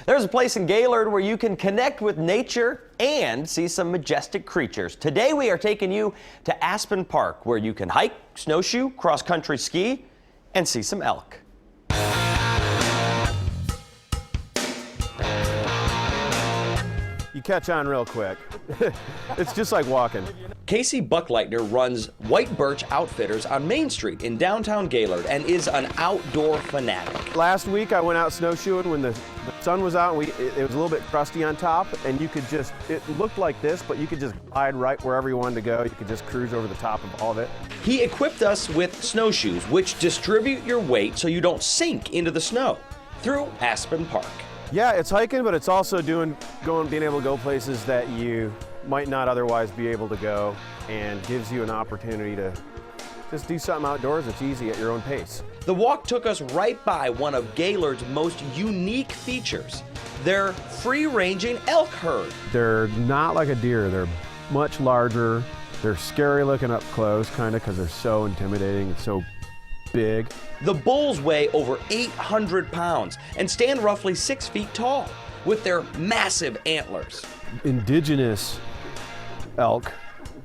There's a place in Gaylord where you can connect with nature and see some majestic creatures. Today we are taking you to Aspen Park, where you can hike, snowshoe, cross-country ski, and see some elk. You catch on real quick. It's just like walking. Casey Buckleitner runs White Birch Outfitters on Main Street in downtown Gaylord and is an outdoor fanatic. Last week I went out snowshoeing when the sun was out and it was a little bit crusty on top, and you could just, it looked like this, but you could just glide right wherever you wanted to go. You could just cruise over the top of all of it. He equipped us with snowshoes, which distribute your weight so you don't sink into the snow through Aspen Park. Yeah, it's hiking, but it's also being able to go places that you might not otherwise be able to go, and gives you an opportunity to just do something outdoors that's easy at your own pace. The walk took us right by one of Gaylord's most unique features, their free-ranging elk herd. They're not like a deer. They're much larger. They're scary looking up close, kind of, because they're so intimidating and so big. The bulls weigh over 800 pounds and stand roughly 6 feet tall with their massive antlers. Indigenous elk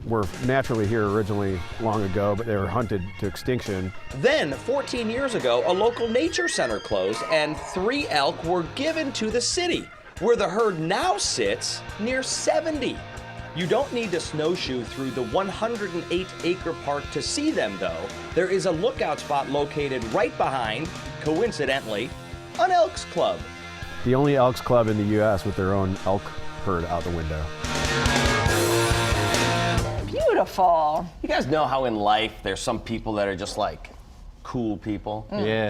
were naturally here originally long ago, but they were hunted to extinction. Then, 14 years ago, a local nature center closed and 3 elk were given to the city, where the herd now sits near 70. You don't need to snowshoe through the 108-acre park to see them, though. There is a lookout spot located right behind, coincidentally, an Elks Club. The only Elks Club in the U.S. with their own elk herd out the window. Beautiful. You guys know how in life there's some people that are just like cool people? Yeah.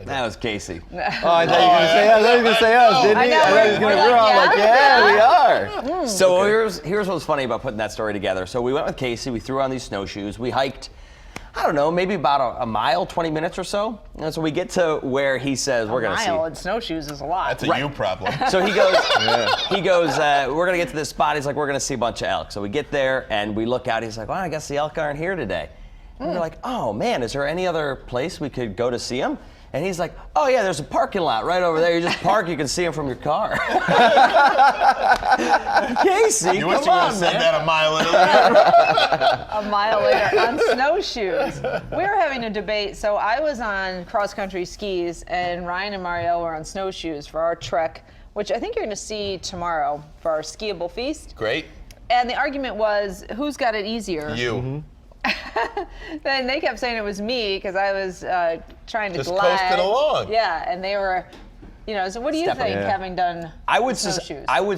That was Casey. Oh, I thought you were going to say us, didn't he? I thought he was going to, we're all like, yeah, we are. So here's what's funny about putting that story together. So we went with Casey, we threw on these snowshoes, we hiked, I don't know, maybe about a mile, 20 minutes or so. And so we get to where he says we're going to see. A mile in snowshoes is a lot. That's a you problem. So he goes, we're going to get to this spot. He's like, we're going to see a bunch of elk. So we get there and we look out. He's like, well, I guess the elk aren't here today. And we're like, oh man, is there any other place we could go to see them? And he's like, oh yeah, there's a parking lot right over there. You just park, you can see them from your car. Casey, You wish you would have said that a mile earlier. A mile later on snowshoes. We were having a debate. So I was on cross-country skis, and Ryan and Mario were on snowshoes for our trek, which I think you're going to see tomorrow for our skiable feast. Great. And the argument was, who's got it easier? You. Mm-hmm. Then they kept saying it was me because I was trying to Just glide. coasting along. Yeah, and they were, so what do you think, Yeah. having done I would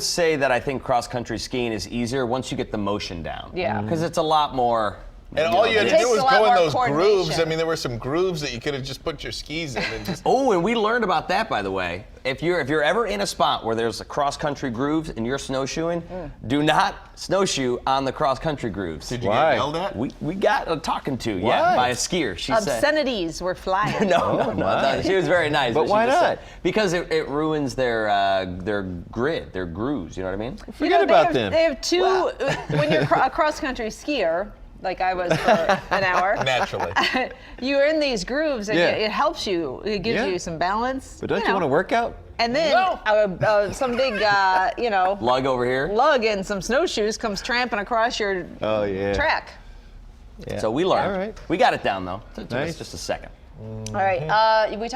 say that I think cross-country skiing is easier once you get the motion down. Yeah. Because it's a lot more. And all you had to It do takes was a lot go in more those grooves. coordination. I mean, there were some grooves that you could have just put your skis in and just. Oh, and we learned about that, by the way. If you're ever in a spot where there's a cross-country grooves and you're snowshoeing, do not snowshoe on the cross-country grooves. Did you Why? get yelled at? We got a talking to, Why? yeah, by a skier. She said. obscenities were flying? No, she was very nice. But she why just not? said- because it ruins their grid, their grooves. You know what I mean? Forget about them. They have two. When you're a cross-country skier, like I was for an hour, Naturally. you're in these grooves, and Yeah. it helps you. It gives you some balance. But don't you want to work out? And then some big, Lug over here. lug and some snowshoes comes tramping across your Oh, yeah. track. Yeah. So we learned. All right. We got it down though. It took us Nice. just a second. All right, we talked